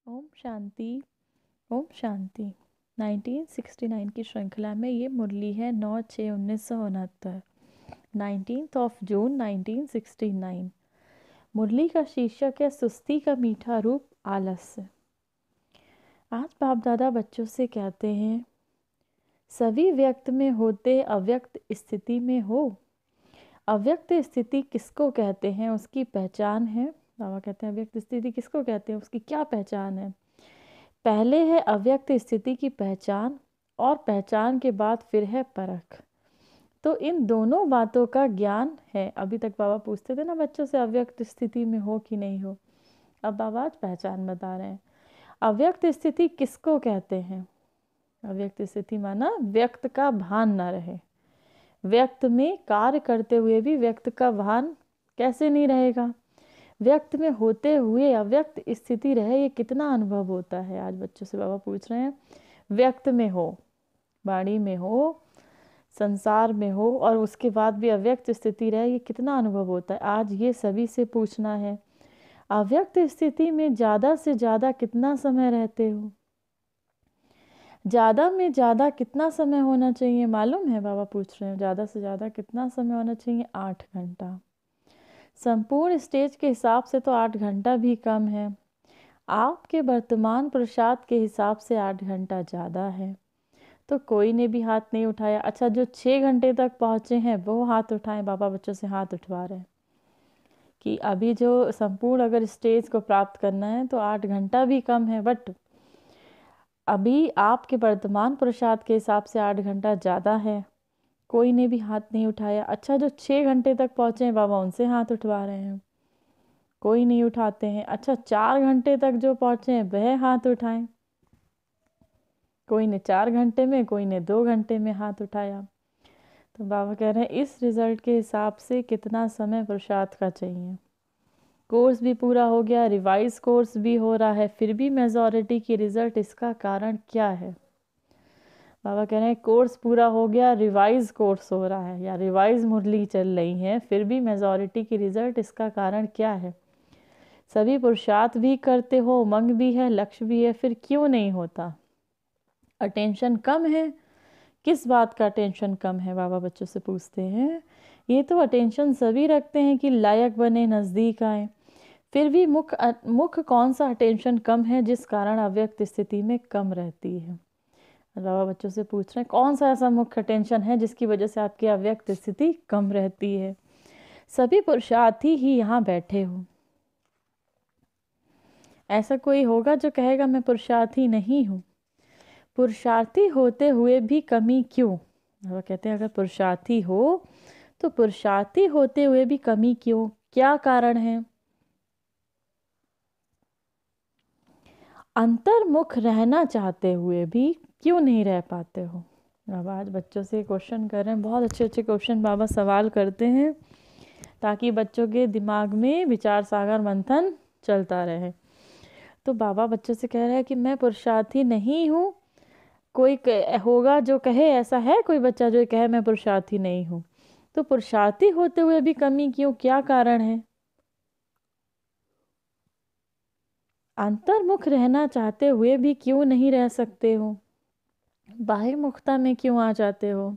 ओम शांति। ओम शांति। 1969 की श्रृंखला में ये मुरली है 9/6/1969, 19 जून 1969। मुरली का शीर्षक है सुस्ती का मीठा रूप आलस्य। आज बाप दादा बच्चों से कहते हैं, सभी व्यक्त में होते अव्यक्त स्थिति में हो। अव्यक्त स्थिति किसको कहते हैं, उसकी पहचान है। बाबा कहते हैं अव्यक्त स्थिति किसको कहते हैं, उसकी क्या पहचान है। पहले है अव्यक्त स्थिति की पहचान और पहचान के बाद फिर है परख। तो इन दोनों बातों का ज्ञान है। अभी तक बाबा पूछते थे ना बच्चों से अव्यक्त स्थिति में हो कि नहीं हो। अब बाबा आज पहचान बता रहे हैं। अव्यक्त स्थिति किसको कहते हैं। अव्यक्त स्थिति माना व्यक्त का भान ना रहे। व्यक्त में कार्य करते हुए भी व्यक्त का भान कैसे नहीं रहेगा। व्यक्त में होते हुए अव्यक्त स्थिति रहे, ये कितना अनुभव होता है। आज बच्चों से बाबा पूछ रहे हैं, व्यक्त में हो, वाणी में हो, संसार में हो और उसके बाद भी अव्यक्त स्थिति रहे, ये कितना अनुभव होता है। आज ये सभी से पूछना है, अव्यक्त स्थिति में ज़्यादा से ज़्यादा कितना समय रहते हो। ज़्यादा में ज़्यादा कितना समय होना चाहिए मालूम है। बाबा पूछ रहे हैं ज़्यादा से ज़्यादा कितना समय होना चाहिए। 8 घंटा। संपूर्ण स्टेज के हिसाब से तो 8 घंटा भी कम है। आपके वर्तमान प्रसाद के हिसाब से 8 घंटा ज़्यादा है। तो कोई ने भी हाथ नहीं उठाया। अच्छा, जो 6 घंटे तक पहुँचे हैं वो हाथ उठाएं। बाबा बच्चों से हाथ उठवा रहे हैं कि अभी जो संपूर्ण अगर स्टेज को प्राप्त करना है तो 8 घंटा भी कम है, बट अभी आपके वर्तमान प्रसाद के हिसाब से 8 घंटा ज़्यादा है। कोई ने भी हाथ नहीं उठाया। अच्छा, जो 6 घंटे तक पहुँचे हैं बाबा उनसे हाथ उठवा रहे हैं। कोई नहीं उठाते हैं। अच्छा, 4 घंटे तक जो पहुँचे हैं वह हाथ उठाएं। कोई ने 4 घंटे में, कोई ने 2 घंटे में हाथ उठाया। तो बाबा कह रहे हैं इस रिज़ल्ट के हिसाब से कितना समय प्रसाद का चाहिए। कोर्स भी पूरा हो गया, रिवाइज कोर्स भी हो रहा है, फिर भी मेजॉरिटी की रिज़ल्ट, इसका कारण क्या है। बाबा कह रहे हैं कोर्स पूरा हो गया, रिवाइज कोर्स हो रहा है या रिवाइज मुरली चल रही है, फिर भी मेजॉरिटी की रिज़ल्ट, इसका कारण क्या है। सभी पुरुषार्थ भी करते हो, उमंग भी है, लक्ष्य भी है, फिर क्यों नहीं होता। अटेंशन कम है। किस बात का अटेंशन कम है। बाबा बच्चों से पूछते हैं, ये तो अटेंशन सभी रखते हैं कि लायक बने, नज़दीक आए, फिर भी मुख्य कौन सा अटेंशन कम है जिस कारण अव्यक्त स्थिति में कम रहती है। बाबा बच्चों से पूछ रहे हैं कौन सा ऐसा मुख्य अटेंशन है जिसकी वजह से आपकी अव्यक्त स्थिति कम रहती है। सभी पुरुषार्थी ही यहाँ बैठे हो। ऐसा कोई होगा जो कहेगा मैं पुरुषार्थी नहीं हूँ। पुरुषार्थी होते हुए भी कमी क्यों। वो कहते हैं अगर पुरुषार्थी हो तो पुरुषार्थी होते हुए भी कमी क्यों, क्या कारण है। अंतर्मुख रहना चाहते हुए भी क्यों नहीं रह पाते हो। अब आज बच्चों से क्वेश्चन कर रहे हैं, बहुत अच्छे अच्छे क्वेश्चन बाबा सवाल करते हैं ताकि बच्चों के दिमाग में विचार सागर मंथन चलता रहे। तो बाबा बच्चों से कह रहे हैं कि मैं पुरुषार्थी नहीं हूँ। कोई होगा जो कहे, ऐसा है कोई बच्चा जो कहे मैं पुरुषार्थी नहीं हूँ। तो पुरुषार्थी होते हुए भी कमी क्यों, क्या कारण है। अंतर्मुख रहना चाहते हुए भी क्यों नहीं रह सकते हो। बाह्यमुखता में क्यों आ जाते हो।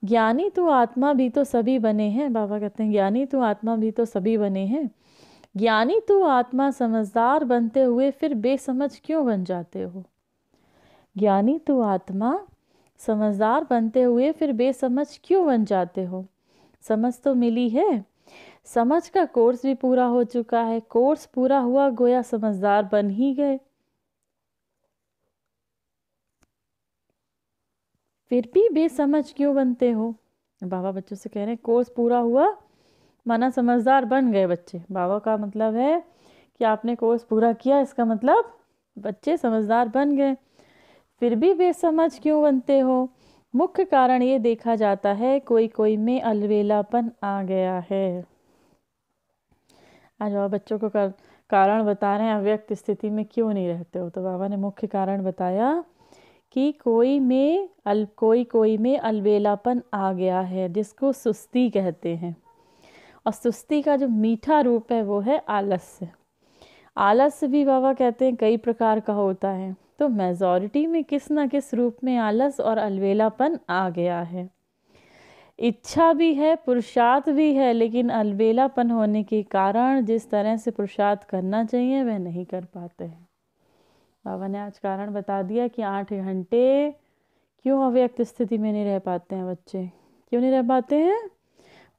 ज्ञानी तो आत्मा भी तो सभी बने हैं। बाबा कहते हैं ज्ञानी तो आत्मा भी तो सभी बने हैं। ज्ञानी तो आत्मा समझदार बनते हुए फिर बेसमझ क्यों बन जाते हो। ज्ञानी तो आत्मा समझदार बनते हुए फिर बेसमझ क्यों बन जाते हो। समझ तो मिली है, समझ का कोर्स भी पूरा हो चुका है। कोर्स पूरा हुआ गोया समझदार बन ही गए, फिर भी बेसमझ क्यों बनते हो। बाबा बच्चों से कह रहे हैं कोर्स पूरा हुआ माना समझदार बन गए बच्चे। बाबा का मतलब है कि आपने कोर्स पूरा किया, इसका मतलब बच्चे समझदार बन गए, फिर भी बेसमझ क्यों बनते हो। मुख्य कारण ये देखा जाता है कोई कोई में अलबेलापन आ गया है। आज बाबा बच्चों को कारण बता रहे हैं अव्यक्त स्थिति में क्यों नहीं रहते हो। तो बाबा ने मुख्य कारण बताया कि कोई में अलबेलापन आ गया है, जिसको सुस्ती कहते हैं। और सुस्ती का जो मीठा रूप है वो है आलस्य। आलस भी बाबा कहते हैं कई प्रकार का होता है, तो मेजॉरिटी में किस न किस रूप में आलस और अलबेलापन आ गया है। इच्छा भी है, पुरुषार्थ भी है, लेकिन अलबेलापन होने के कारण जिस तरह से पुरुषार्थ करना चाहिए वह नहीं कर पाते हैं। बाबा ने आज कारण बता दिया कि 8 घंटे क्यों अव्यक्त स्थिति में नहीं रह पाते हैं बच्चे, क्यों नहीं रह पाते हैं।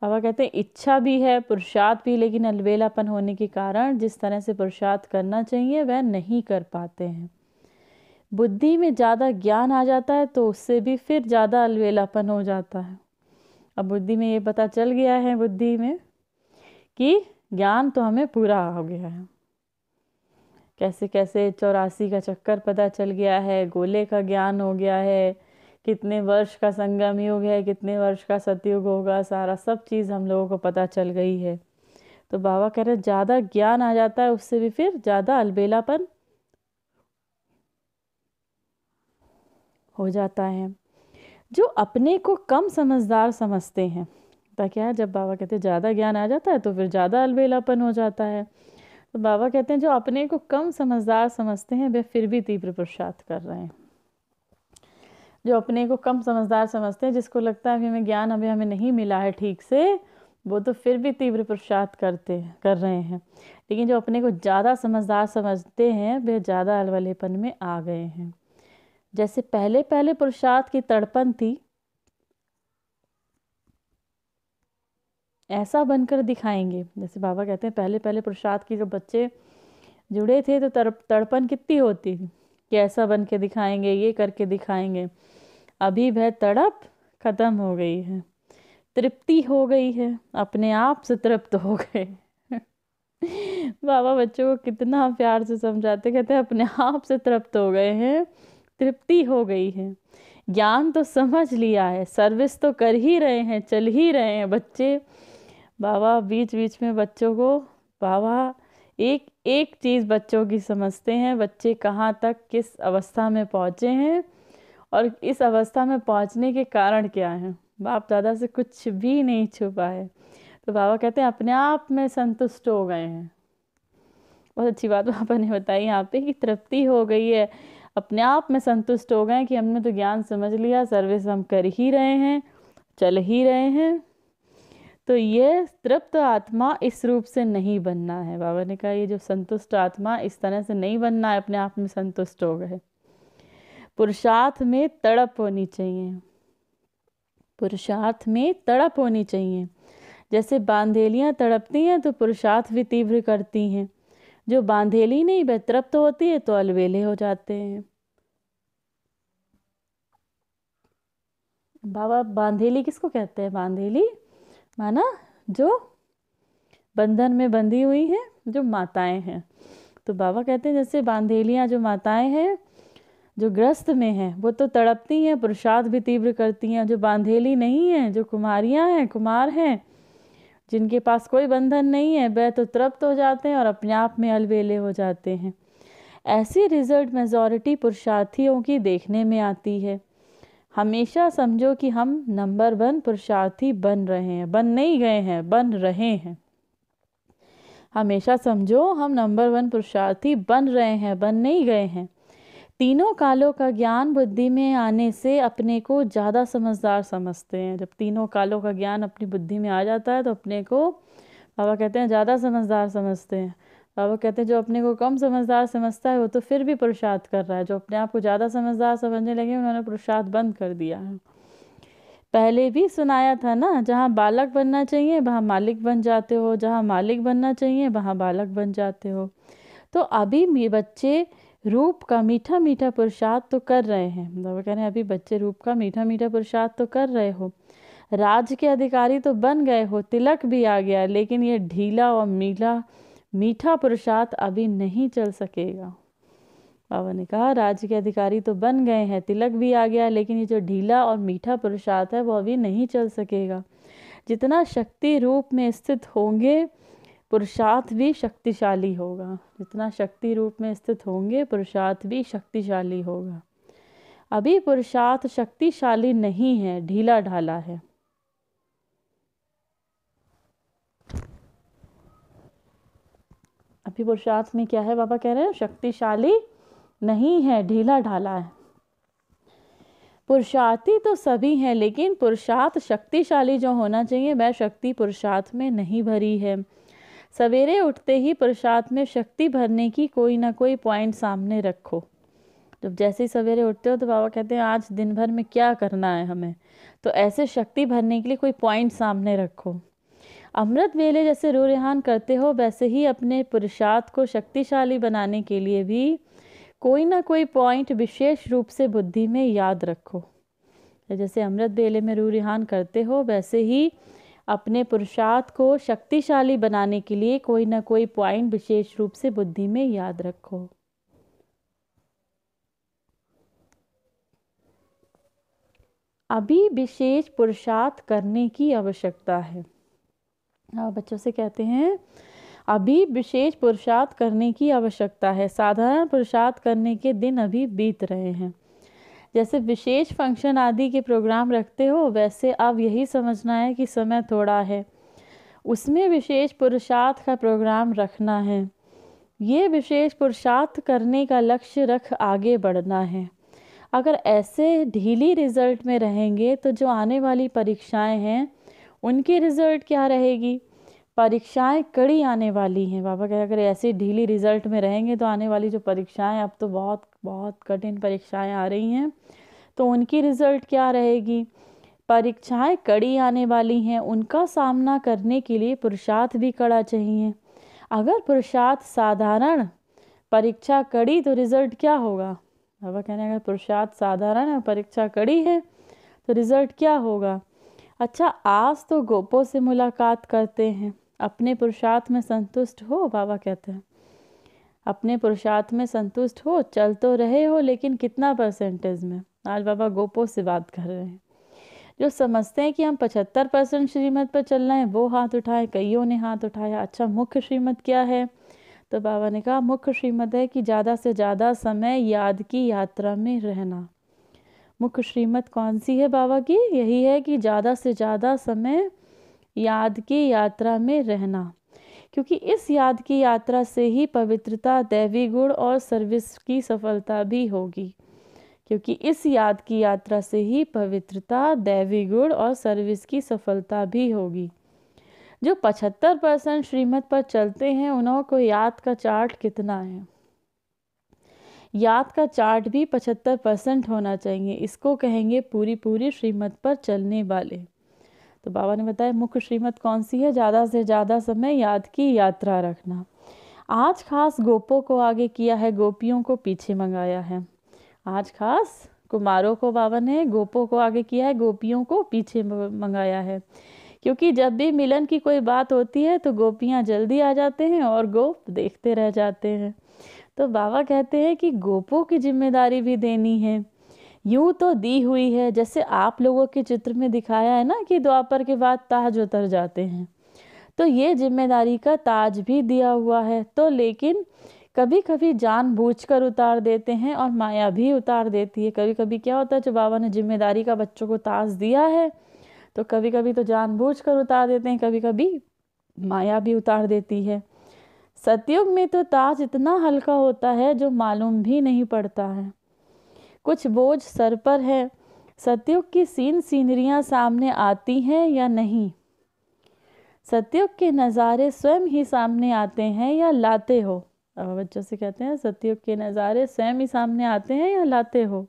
बाबा कहते हैं इच्छा भी है, पुरुषार्थ भी, लेकिन अलबेलापन होने के कारण जिस तरह से पुरुषार्थ करना चाहिए वह नहीं कर पाते हैं। बुद्धि में ज़्यादा ज्ञान आ जाता है तो उससे भी फिर ज़्यादा अलबेलापन हो जाता है। अब बुद्धि में ये पता चल गया है, बुद्धि में कि ज्ञान तो हमें पूरा हो गया है, कैसे कैसे 84 का चक्कर पता चल गया है, गोले का ज्ञान हो गया है, कितने वर्ष का संगम युग है, कितने वर्ष का सतयुग होगा, सारा सब चीज़ हम लोगों को पता चल गई है। तो बाबा कह रहे ज़्यादा ज्ञान आ जाता है, उससे भी फिर ज़्यादा अलबेलापन हो जाता है। जो अपने को कम समझदार समझते हैं, तो क्या है, जब बाबा कहते हैं ज़्यादा ज्ञान आ जाता है तो फिर ज़्यादा अलबेलापन हो जाता है। तो बाबा कहते हैं जो अपने को कम समझदार समझते हैं वे फिर भी तीव्र पुरुषार्थ कर रहे हैं। जो अपने को कम समझदार समझते हैं, जिसको लगता है कि हमें ज्ञान अभी हमें नहीं मिला है ठीक से, वो तो फिर भी तीव्र पुरुषार्थ कर रहे हैं। लेकिन जो अपने को ज़्यादा समझदार समझते हैं वे ज़्यादा अलबेलापन में आ गए हैं। जैसे पहले पहले पुरुषार्थ की तड़पन थी, ऐसा बनकर दिखाएंगे। जैसे बाबा कहते हैं पहले पहले पुरुषार्थ की जो बच्चे जुड़े थे तो तड़पन कितनी होती थी कि ऐसा बन के दिखाएंगे, ये करके दिखाएंगे। अभी वह तड़प खत्म हो गई है, तृप्ति हो गई है, अपने आप से तृप्त हो गए। बाबा बच्चों को कितना प्यार से समझाते, कहते हैं अपने आप से तृप्त हो गए हैं, तृप्ति हो गई है, ज्ञान तो समझ लिया है, सर्विस तो कर ही रहे हैं, चल ही रहे हैं बच्चे। बाबा बीच बीच में बच्चों को, बाबा एक एक चीज़ बच्चों की समझते हैं, बच्चे कहाँ तक किस अवस्था में पहुँचे हैं और इस अवस्था में पहुँचने के कारण क्या हैं। बाप दादा से कुछ भी नहीं छुपा है। तो बाबा कहते हैं अपने आप में संतुष्ट हो गए हैं। बहुत अच्छी बात पापा ने बताई यहाँ पे कि तृप्ति हो गई है, अपने आप में संतुष्ट हो गए कि हमने तो ज्ञान समझ लिया, सर्विस हम कर ही रहे हैं, चल ही रहे हैं। तो ये तृप्त आत्मा इस रूप से नहीं बनना है। बाबा ने कहा ये जो संतुष्ट आत्मा इस तरह से नहीं बनना है, अपने आप में संतुष्ट हो गए। पुरुषार्थ में तड़प होनी चाहिए, पुरुषार्थ में तड़प होनी चाहिए। जैसे बांधेलियाँ तड़पती हैं तो पुरुषार्थ भी तीव्र करती हैं। जो बांधेली नहीं वह तृप्त होती है तो अलबेले हो जाते हैं। बाबा बांधेली किसको कहते हैं? बांधेली माना जो बंधन में बंधी हुई हैं, जो माताएं हैं। तो बाबा कहते हैं जैसे बांधेलियाँ जो माताएं हैं जो ग्रस्त में हैं वो तो तड़पती हैं, पुरुषार्थ भी तीव्र करती हैं। जो बांधेली नहीं है, जो कुमारियाँ हैं, कुमार हैं, जिनके पास कोई बंधन नहीं है, वह तो तृप्त हो जाते हैं और अपने आप में अलबेले हो जाते हैं। ऐसी रिजल्ट मेजॉरिटी पुरुषार्थियों की देखने में आती है। हमेशा समझो कि हम नंबर 1 पुरुषार्थी बन रहे हैं, बन नहीं गए हैं, बन रहे हैं। हमेशा समझो हम नंबर 1 पुरुषार्थी बन रहे हैं, बन नहीं गए हैं। तीनों कालों का ज्ञान बुद्धि में आने से अपने को ज़्यादा समझदार समझते हैं। जब तीनों कालों का ज्ञान अपनी बुद्धि में आ जाता है तो अपने को बाबा कहते हैं ज़्यादा समझदार समझते हैं। बाबा कहते हैं जो अपने को कम समझदार समझता है वो तो फिर भी पुरुषार्थ कर रहा है। जो अपने आप को ज़्यादा समझदार समझने लगे उन्होंने पुरुषार्थ बंद कर दिया है। पहले भी सुनाया था ना, जहाँ बालक बनना चाहिए वहाँ मालिक बन जाते हो, जहाँ मालिक बनना चाहिए वहाँ बालक बन जाते हो। तो अभी बच्चे रूप का मीठा मीठा पुरुषार्थ तो कर रहे हैं। बाबा कह रहे हैं अभी बच्चे रूप का मीठा मीठा पुरुषार्थ तो कर रहे हो, राज के अधिकारी तो बन गए हो, तिलक भी आ गया, लेकिन ये ढीला और मीठा पुरुषार्थ अभी नहीं चल सकेगा। बाबा ने कहा राज्य के अधिकारी तो बन गए हैं, तिलक भी आ गया, लेकिन ये जो ढीला और मीठा पुरुषार्थ है वो अभी नहीं चल सकेगा। जितना शक्ति रूप में स्थित होंगे पुरुषार्थ भी शक्तिशाली होगा। जितना शक्ति रूप में स्थित होंगे पुरुषार्थ भी शक्तिशाली होगा। अभी पुरुषार्थ शक्तिशाली नहीं है, ढीला ढाला है। भी पुरुषार्थ में क्या है, बाबा कह रहे हैं शक्तिशाली नहीं है, ढीला ढाला है। पुरुषार्थी तो सभी हैं, लेकिन पुरुषार्थ शक्तिशाली जो होना चाहिए वह शक्ति पुरुषार्थ में नहीं भरी है। सवेरे उठते ही पुरुषार्थ में शक्ति भरने की कोई ना कोई पॉइंट सामने रखो। जब जैसे ही सवेरे उठते हो तो बाबा कहते हैं आज दिन भर में क्या करना है हमें, तो ऐसे शक्ति भरने के लिए कोई पॉइंट सामने रखो। अमृत वेले जैसे रूरिहान करते हो वैसे ही अपने पुरुषार्थ को शक्तिशाली बनाने के लिए भी कोई ना कोई पॉइंट विशेष रूप से बुद्धि में याद रखो। जैसे अमृत वेले में रूरिहान करते हो वैसे ही अपने पुरुषार्थ को शक्तिशाली बनाने के लिए कोई ना कोई पॉइंट विशेष रूप से बुद्धि में याद रखो। अभी विशेष पुरुषार्थ करने की आवश्यकता है। बच्चों से कहते हैं अभी विशेष पुरुषार्थ करने की आवश्यकता है। साधारण पुरुषार्थ करने के दिन अभी बीत रहे हैं। जैसे विशेष फंक्शन आदि के प्रोग्राम रखते हो वैसे अब यही समझना है कि समय थोड़ा है, उसमें विशेष पुरुषार्थ का प्रोग्राम रखना है। ये विशेष पुरुषार्थ करने का लक्ष्य रख आगे बढ़ना है। अगर ऐसे ढीली रिजल्ट में रहेंगे तो जो आने वाली परीक्षाएं हैं उनकी रिजल्ट क्या रहेगी। परीक्षाएं कड़ी आने वाली हैं। बाबा कह अगर ऐसे ढीली रिजल्ट में रहेंगे तो आने वाली जो परीक्षाएं, अब तो बहुत बहुत कठिन परीक्षाएं आ रही हैं, तो उनकी रिजल्ट क्या रहेगी। परीक्षाएं कड़ी आने वाली हैं, उनका सामना करने के लिए पुरुषार्थ भी कड़ा चाहिए। अगर पुरुषार्थ साधारण, परीक्षा कड़ी, तो रिजल्ट क्या होगा। बाबा कहने अगर पुरुषार्थ साधारण है, परीक्षा कड़ी है, तो रिजल्ट क्या होगा। अच्छा, आज तो गोपों से मुलाकात करते हैं, अपने पुरुषार्थ में संतुष्ट हो। बाबा कहते हैं अपने पुरुषार्थ में संतुष्ट हो, चल तो रहे हो लेकिन कितना परसेंटेज में। आज बाबा गोपों से बात कर रहे हैं। जो समझते हैं कि हम 75% श्रीमत पर चल रहे हैं वो हाथ उठाए। कईयों ने हाथ उठाया। अच्छा, मुख्य श्रीमत क्या है। तो बाबा ने कहा मुख्य श्रीमत है कि ज़्यादा से ज़्यादा समय याद की यात्रा में रहना। मुख्य श्रीमत कौन सी है बाबा की। यही है कि ज़्यादा से ज़्यादा समय याद की यात्रा में रहना, क्योंकि इस याद की यात्रा से ही पवित्रता, दैवी गुण और सर्विस की सफलता भी होगी। क्योंकि इस याद की यात्रा से ही पवित्रता, दैवी गुण और सर्विस की सफलता भी होगी। जो 75% श्रीमत पर चलते हैं उन्हों को याद का चार्ट कितना है। याद का चार्ट भी 75% होना चाहिए। इसको कहेंगे पूरी श्रीमत पर चलने वाले। तो बाबा ने बताया मुख्य श्रीमत कौन सी है। ज़्यादा से ज़्यादा समय याद की यात्रा रखना। आज खास गोपों को आगे किया है, गोपियों को पीछे मंगाया है। आज खास कुमारों को बाबा ने गोपों को आगे किया है, गोपियों को पीछे मंगाया है। क्योंकि जब भी मिलन की कोई बात होती है तो गोपियाँ जल्दी आ जाते हैं और गोप देखते रह जाते हैं। तो बाबा कहते हैं कि गोपों की जिम्मेदारी भी देनी है। यूँ तो दी हुई है, जैसे आप लोगों के चित्र में दिखाया है ना कि द्वापर के बाद ताज उतर जाते हैं, तो ये जिम्मेदारी का ताज भी दिया हुआ है। तो लेकिन कभी कभी जानबूझकर उतार देते हैं और माया भी उतार देती है। कभी कभी क्या होता है, जो बाबा ने जिम्मेदारी का बच्चों को ताज दिया है तो कभी कभी तो जानबूझकर उतार देते हैं, कभी कभी माया भी उतार देती है। सतयुग में तो ताज इतना हल्का होता है जो मालूम भी नहीं पड़ता है। कुछ बोझ सर पर है। सतयुग की सीनरियां सामने आती हैं या नहीं। सतयुग के नज़ारे स्वयं ही सामने आते हैं या लाते हो। अब बच्चों से कहते हैं सतयुग के नज़ारे स्वयं ही सामने आते हैं या लाते हो।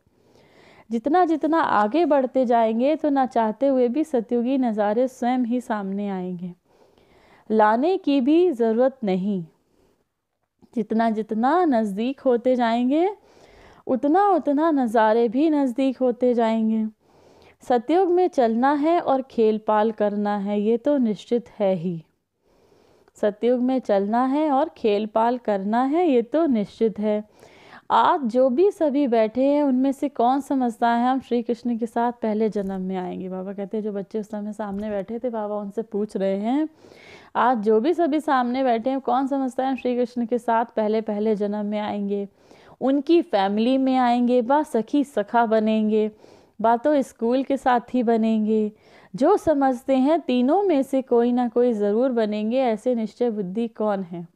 जितना जितना आगे बढ़ते जाएंगे तो ना चाहते हुए भी सतयुगी नज़ारे स्वयं ही सामने आएंगे। लाने की भी ज़रूरत नहीं। जितना जितना नज़दीक होते जाएंगे उतना उतना नज़ारे भी नज़दीक होते जाएंगे। सतयुग में चलना है और खेल पाल करना है, ये तो निश्चित है ही। सतयुग में चलना है और खेल पाल करना है, ये तो निश्चित है। आज जो भी सभी बैठे हैं उनमें से कौन समझता है हम श्री कृष्ण के साथ पहले जन्म में आएंगे। बाबा कहते हैं जो बच्चे उस समय सामने बैठे थे, बाबा उनसे पूछ रहे हैं आज जो भी सभी सामने बैठे हैं कौन समझता है श्री कृष्ण के साथ पहले जन्म में आएंगे, उनकी फैमिली में आएंगे, बा सखी सखा बनेंगे, बा तो स्कूल के साथी बनेंगे। जो समझते हैं तीनों में से कोई ना कोई ज़रूर बनेंगे, ऐसे निश्चय बुद्धि कौन है।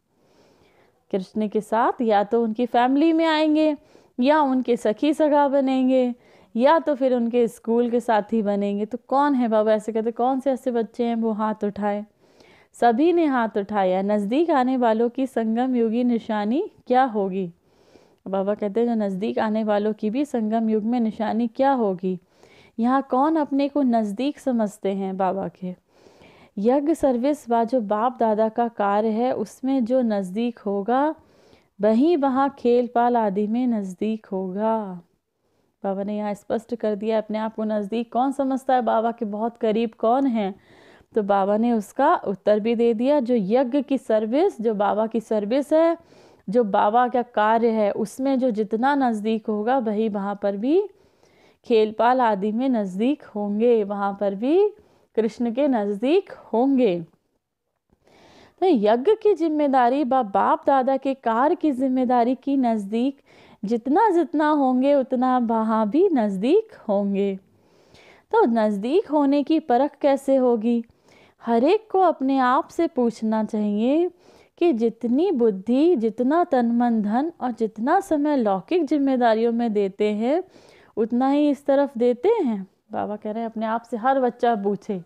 कृष्ण के साथ या तो उनकी फैमिली में आएंगे, या उनके सखी सगा बनेंगे, या तो फिर उनके स्कूल के साथी बनेंगे। तो कौन है बाबा ऐसे कहते, कौन से ऐसे बच्चे हैं? वो हाथ उठाए। सभी ने हाथ उठाया। नज़दीक आने वालों की संगम युगी निशानी क्या होगी? बाबा कहते हैं जो नज़दीक आने वालों की भी संगम युग में निशानी क्या होगी। यहाँ कौन अपने को नज़दीक समझते हैं बाबा के? यज्ञ सर्विस व जो बाप दादा का कार्य है उसमें जो नज़दीक होगा वहीं वहाँ खेल पाल आदि में नज़दीक होगा। बाबा ने यहाँ स्पष्ट कर दिया अपने आप को नज़दीक कौन समझता है, बाबा के बहुत करीब कौन है। तो बाबा ने उसका उत्तर भी दे दिया, जो यज्ञ की सर्विस, जो बाबा की सर्विस है, जो बाबा का कार्य है, उसमें जो जितना नज़दीक होगा वही वहाँ पर भी खेलपाल आदि में नज़दीक होंगे, वहाँ पर भी कृष्ण के नज़दीक होंगे। तो यज्ञ की जिम्मेदारी बाप दादा के कार्य की जिम्मेदारी की नज़दीक जितना जितना होंगे उतना वहाँ भी नज़दीक होंगे। तो नज़दीक होने की परख कैसे होगी? हर एक को अपने आप से पूछना चाहिए कि जितनी बुद्धि, जितना तन मन धन और जितना समय लौकिक जिम्मेदारियों में देते हैं उतना ही इस तरफ देते हैं। बाबा कह रहे हैं अपने आप से हर बच्चा पूछे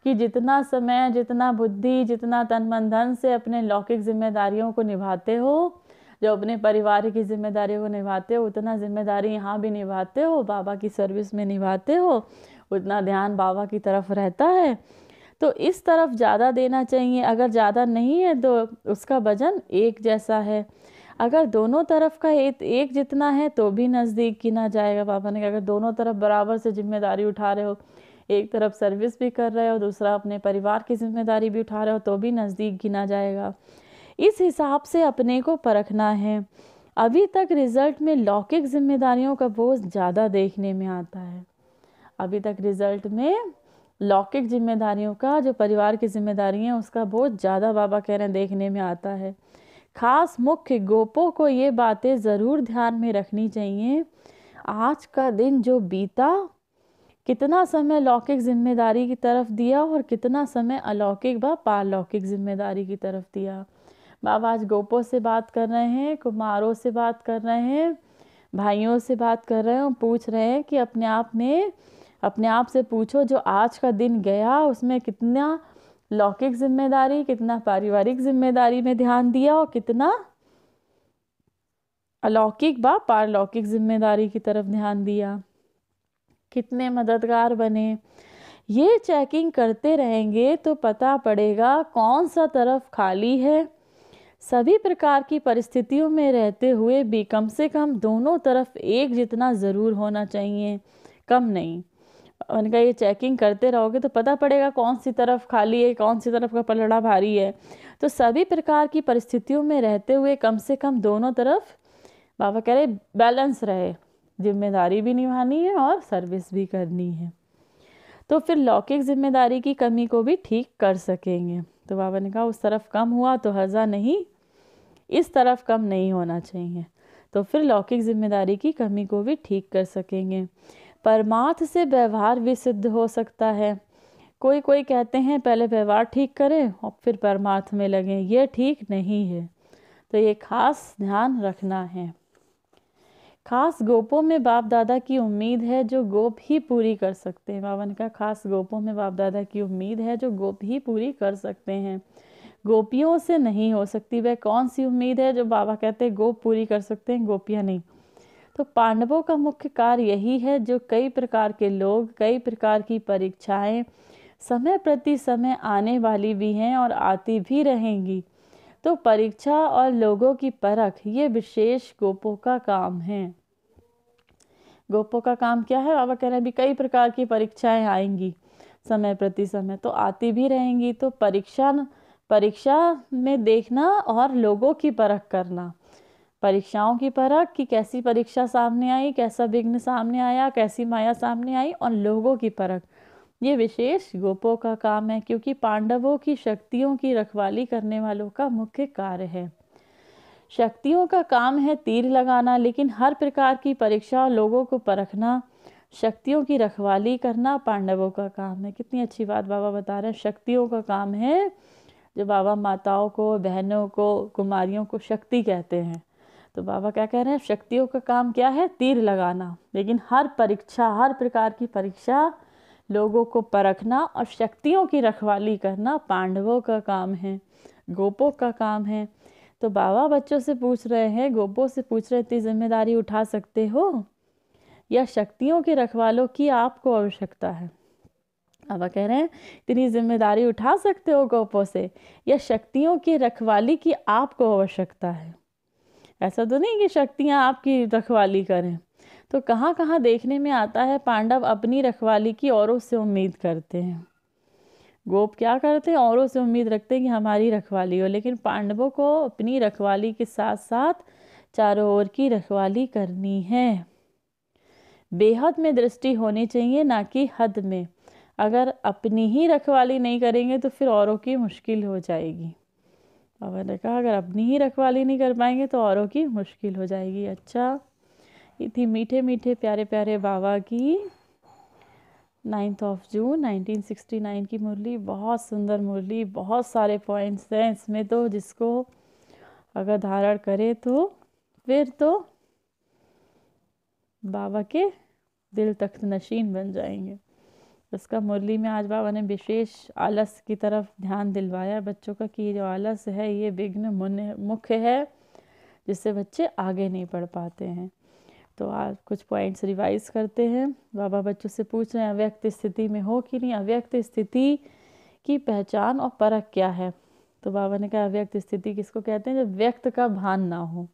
कि जितना समय, जितना बुद्धि, जितना तन मन धन से अपने लौकिक जिम्मेदारियों को निभाते हो, जो अपने परिवार की जिम्मेदारियों को निभाते हो, उतना जिम्मेदारी यहाँ भी निभाते हो, बाबा की सर्विस में निभाते हो, उतना ध्यान बाबा की तरफ रहता है। तो इस तरफ ज़्यादा देना चाहिए। अगर ज़्यादा नहीं है तो उसका वजन एक जैसा है। अगर दोनों तरफ का एक जितना है तो भी नज़दीक गिना जाएगा। बाबा ने कहा अगर दोनों तरफ बराबर से जिम्मेदारी उठा रहे हो, एक तरफ सर्विस भी कर रहे हो, दूसरा अपने परिवार की जिम्मेदारी भी उठा रहे हो, तो भी नज़दीक गिना जाएगा। इस हिसाब से अपने को परखना है। अभी तक रिजल्ट में लौकिक जिम्मेदारियों का बोझ ज़्यादा देखने में आता है। अभी तक रिजल्ट में लौकिक जिम्मेदारियों का, जो परिवार की जिम्मेदारी है, उसका बोझ ज़्यादा बाबा कह रहे हैं देखने में आता है। खास मुख्य गोपों को ये बातें ज़रूर ध्यान में रखनी चाहिए। आज का दिन जो बीता, कितना समय लौकिक जिम्मेदारी की तरफ दिया और कितना समय अलौकिक व पारलौकिक जिम्मेदारी की तरफ दिया। बाबा आज गोपों से बात कर रहे हैं, कुमारों से बात कर रहे हैं, भाइयों से बात कर रहे हैं, पूछ रहे हैं कि अपने आप से पूछो जो आज का दिन गया उसमें कितना लौकिक जिम्मेदारी, कितना पारिवारिक जिम्मेदारी में ध्यान दिया और कितना अलौकिक व पारलौकिक जिम्मेदारी की तरफ ध्यान दिया, कितने मददगार बने। ये चेकिंग करते रहेंगे तो पता पड़ेगा कौन सा तरफ खाली है। सभी प्रकार की परिस्थितियों में रहते हुए भी कम से कम दोनों तरफ एक जितना ज़रूर होना चाहिए, कम नहीं। उनका ये चेकिंग करते रहोगे तो पता पड़ेगा कौन सी तरफ खाली है, कौन सी तरफ का पलड़ा भारी है। तो सभी प्रकार की परिस्थितियों में रहते हुए कम से कम दोनों तरफ बाबा कह रहे बैलेंस रहे, जिम्मेदारी भी निभानी है और सर्विस भी करनी है, तो फिर लौकिक जिम्मेदारी की कमी को भी ठीक कर सकेंगे। तो बाबा ने कहा उस तरफ कम हुआ तो हर्जा नहीं, इस तरफ कम नहीं होना चाहिए, तो फिर लौकिक जिम्मेदारी की कमी को भी ठीक कर सकेंगे। परमार्थ से व्यवहार भी सिद्ध हो सकता है। कोई कहते हैं पहले व्यवहार ठीक करें और फिर परमार्थ में लगें, ये ठीक नहीं है। तो ये खास ध्यान रखना है। खास गोपों में बाप दादा की उम्मीद है जो गोप ही पूरी कर सकते हैं। बाबा ने कहा खास गोपों में बाप दादा की उम्मीद है जो गोप ही पूरी कर सकते हैं, गोपियों से नहीं हो सकती। वह कौन सी उम्मीद है जो बाबा कहते हैं गोप पूरी कर सकते हैं, गोपियाँ नहीं? तो पांडवों का मुख्य कार्य यही है जो कई प्रकार के लोग, कई प्रकार की परीक्षाएं समय प्रति समय आने वाली भी हैं और आती भी रहेंगी। तो परीक्षा और लोगों की परख ये विशेष गोपों का काम है। गोपों का काम क्या है? बाबा कह रहे हैं भी कई प्रकार की परीक्षाएं आएंगी समय प्रति समय, तो आती भी रहेंगी। तो परीक्षा में देखना और लोगों की परख करना, परीक्षाओं की परख कि कैसी परीक्षा सामने आई, कैसा विघ्न सामने आया, कैसी माया सामने आई, और लोगों की परख ये विशेष गोपों का काम है, क्योंकि पांडवों की शक्तियों की रखवाली करने वालों का मुख्य कार्य है। शक्तियों का काम है तीर लगाना, लेकिन हर प्रकार की परीक्षा और लोगों को परखना, शक्तियों की रखवाली करना पांडवों का काम है। कितनी अच्छी बात बाबा बता रहे हैं, शक्तियों का काम है जो बाबा माताओं को, बहनों को, कुमारियों को शक्ति कहते हैं। तो बाबा क्या कह रहे हैं, शक्तियों का काम क्या है, तीर लगाना। लेकिन हर परीक्षा, हर प्रकार की परीक्षा, लोगों को परखना और शक्तियों की रखवाली करना पांडवों का काम है, गोपों का काम है। तो बाबा बच्चों से पूछ रहे हैं, गोपों से पूछ रहे हैं, इतनी जिम्मेदारी उठा सकते हो या शक्तियों के रखवालों की आपको आवश्यकता है। बाबा कह रहे हैं इतनी जिम्मेदारी उठा सकते हो गोपों से या शक्तियों की रखवाली की आपको आवश्यकता है। ऐसा तो नहीं कि शक्तियाँ आपकी रखवाली करें। तो कहाँ कहाँ देखने में आता है पांडव अपनी रखवाली की औरों से उम्मीद करते हैं। गोप क्या करते हैं, औरों से उम्मीद रखते हैं कि हमारी रखवाली हो, लेकिन पांडवों को अपनी रखवाली के साथ साथ चारों ओर की रखवाली करनी है। बेहद में दृष्टि होनी चाहिए, ना कि हद में। अगर अपनी ही रखवाली नहीं करेंगे तो फिर औरों की मुश्किल हो जाएगी। बाबा ने कहा अगर अपनी ही रखवाली नहीं कर पाएंगे तो औरों की मुश्किल हो जाएगी। अच्छा, ये थी मीठे मीठे प्यारे प्यारे बाबा की 9 जून 1969 की मुरली। बहुत सुंदर मुरली, बहुत सारे पॉइंट्स हैं इसमें, तो जिसको अगर धारण करे तो फिर तो बाबा के दिल तख्त नशीन बन जाएंगे। इसका मुरली में आज बाबा ने विशेष आलस की तरफ ध्यान दिलवाया बच्चों का कि जो आलस है ये विघ्न मुख्य है, जिससे बच्चे आगे नहीं बढ़ पाते हैं। तो आज कुछ पॉइंट्स रिवाइज करते हैं। बाबा बच्चों से पूछ रहे हैं अव्यक्त स्थिति में हो कि नहीं, अव्यक्त स्थिति की पहचान और परख क्या है। तो बाबा ने कहा अव्यक्त स्थिति किसको कहते हैं, जब व्यक्त का भान ना हो।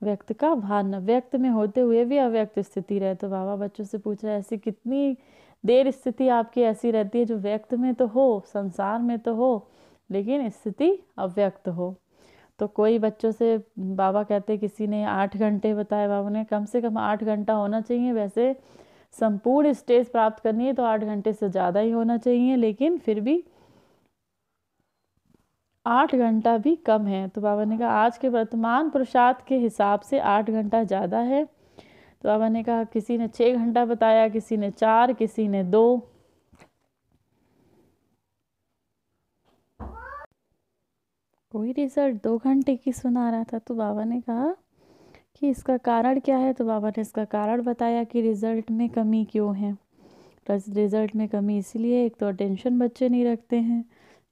व्यक्त का भान न, व्यक्त में होते हुए भी अव्यक्त स्थिति रहे। तो बाबा बच्चों से पूछ रहे हैं ऐसी कितनी देर स्थिति आपकी ऐसी रहती है जो व्यक्त में तो हो, संसार में तो हो, लेकिन स्थिति अव्यक्त हो। तो कोई बच्चों से बाबा कहते किसी ने 8 घंटे बताए, बाबा ने कम से कम 8 घंटा होना चाहिए। वैसे संपूर्ण स्टेज प्राप्त करनी है तो 8 घंटे से ज़्यादा ही होना चाहिए, लेकिन फिर भी 8 घंटा भी कम है। तो बाबा ने कहा आज के वर्तमान पुरुषार्थ के हिसाब से 8 घंटा ज़्यादा है। तो बाबा ने कहा किसी ने 6 घंटा बताया, किसी ने 4, किसी ने 2। कोई रिजल्ट 2 घंटे की सुना रहा था। तो बाबा ने कहा कि इसका कारण क्या है। तो बाबा ने इसका कारण बताया कि रिजल्ट में कमी क्यों है। रिजल्ट में कमी इसलिए, एक तो अटेंशन बच्चे नहीं रखते हैं,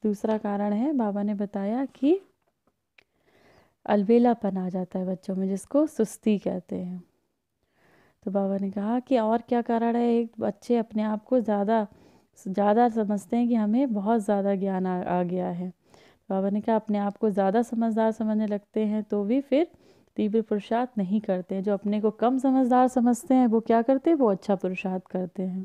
दूसरा कारण है बाबा ने बताया कि अलबेलापन आ जाता है बच्चों में, जिसको सुस्ती कहते हैं। तो बाबा ने कहा कि और क्या कारण है, एक बच्चे अपने आप को ज़्यादा समझते हैं कि हमें बहुत ज़्यादा ज्ञान आ गया है। बाबा ने कहा अपने आप को ज़्यादा समझदार समझने लगते हैं तो भी फिर तीव्र पुरुषार्थ नहीं करते हैं। जो अपने को कम समझदार समझते हैं वो क्या करते हैं, वो अच्छा पुरुषार्थ करते हैं।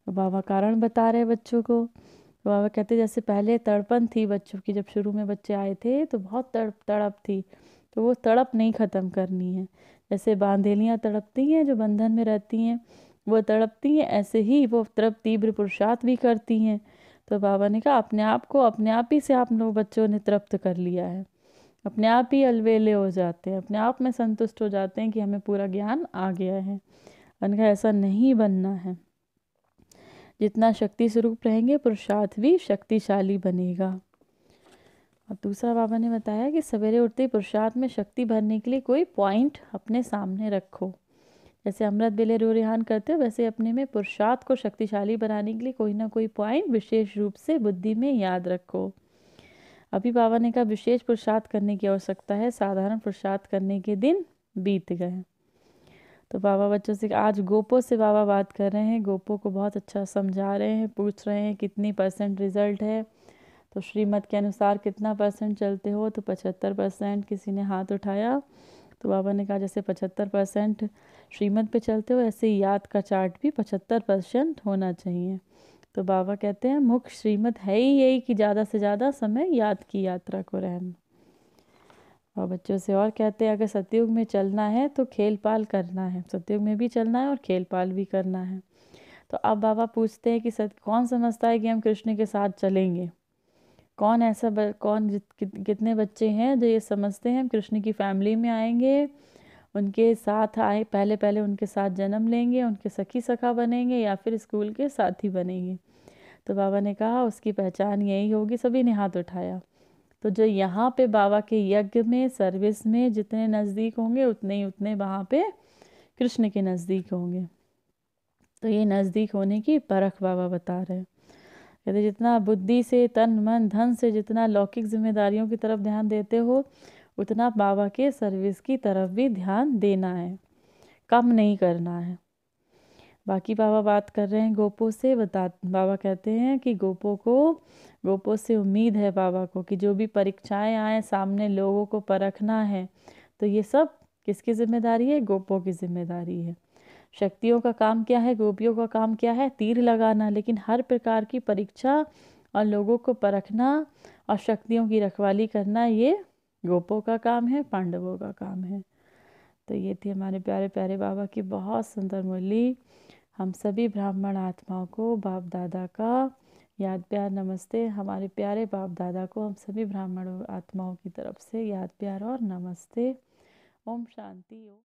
तो बाबा कारण बता रहे बच्चों को। तो बाबा कहते जैसे पहले तड़पन थी बच्चों की, जब शुरू में बच्चे आए थे तो बहुत तड़प थी, तो वो तड़प नहीं ख़त्म करनी है। जैसे बांधेलियाँ तड़पती हैं जो बंधन में रहती हैं, वो तड़पती हैं, ऐसे ही वो तड़प तीव्र पुरुषार्थ भी करती हैं। तो बाबा ने कहा अपने आप को अपने आप ही से आप लोग बच्चों ने तृप्त कर लिया है, अपने आप ही अलवेले हो जाते हैं, अपने आप में संतुष्ट हो जाते हैं कि हमें पूरा ज्ञान आ गया है। उनका ऐसा नहीं बनना है। जितना शक्ति स्वरूप रहेंगे पुरुषार्थ भी शक्तिशाली बनेगा। और दूसरा बाबा ने बताया कि सवेरे उठते ही पुरुषार्थ में शक्ति भरने के लिए कोई पॉइंट अपने सामने रखो। जैसे अमृत बेले रोरिहान करते हो वैसे अपने में पुरुषार्थ को शक्तिशाली बनाने के लिए कोई ना कोई पॉइंट विशेष रूप से बुद्धि में याद रखो। अभी बाबा ने कहा विशेष पुरुषार्थ करने की आवश्यकता है, साधारण पुरुषार्थ करने के दिन बीत गए। तो बाबा बच्चों से आज गोपों से बाबा बात कर रहे हैं, गोपों को बहुत अच्छा समझा रहे हैं, पूछ रहे हैं कितनी % रिजल्ट है। तो श्रीमत के अनुसार कितना % चलते हो, तो 75%। किसी ने हाथ उठाया। तो बाबा ने कहा जैसे 75% श्रीमत पे चलते हो ऐसे याद का चार्ट भी 75% होना चाहिए। तो बाबा कहते हैं मुख्य श्रीमत है ही यही कि ज़्यादा से ज़्यादा समय याद की यात्रा को रहना। और बच्चों से और कहते हैं अगर सतयुग में चलना है तो खेल पाल करना है, सतयुग में भी चलना है और खेल पाल भी करना है। तो अब बाबा पूछते हैं कि कौन समझता है कि हम कृष्ण के साथ चलेंगे। कौन ऐसा कितने बच्चे हैं जो ये समझते हैं हम कृष्ण की फैमिली में आएंगे, उनके साथ आए, पहले उनके साथ जन्म लेंगे, उनके सखी सखा बनेंगे या फिर स्कूल के साथी बनेंगे। तो बाबा ने कहा उसकी पहचान यही होगी। सभी ने हाथ उठाया। तो जो यहाँ पे बाबा के यज्ञ में, सर्विस में जितने नज़दीक होंगे उतने ही उतने वहाँ पे कृष्ण के नज़दीक होंगे। तो ये नज़दीक होने की परख बाबा बता रहे हैं। कहते जितना बुद्धि से, तन मन धन से जितना लौकिक जिम्मेदारियों की तरफ ध्यान देते हो, उतना बाबा के सर्विस की तरफ भी ध्यान देना है, कम नहीं करना है। बाकी बाबा बात कर रहे हैं गोपों से। बाबा कहते हैं कि गोपों से उम्मीद है बाबा को कि जो भी परीक्षाएं आए सामने, लोगों को परखना है, तो ये सब किसकी जिम्मेदारी है? गोपों की जिम्मेदारी है। शक्तियों का काम क्या है? गोपियों का काम क्या है? तीर लगाना। लेकिन हर प्रकार की परीक्षा और लोगों को परखना और शक्तियों की रखवाली करना, ये गोपों का काम है, पांडवों का काम है। तो ये थी हमारे प्यारे प्यारे बाबा की बहुत सुंदर मुरली। हम सभी ब्राह्मण आत्माओं को बाप दादा का याद प्यार नमस्ते। हमारे प्यारे बाप दादा को हम सभी ब्राह्मण आत्माओं की तरफ से याद प्यार और नमस्ते। ओम शांति।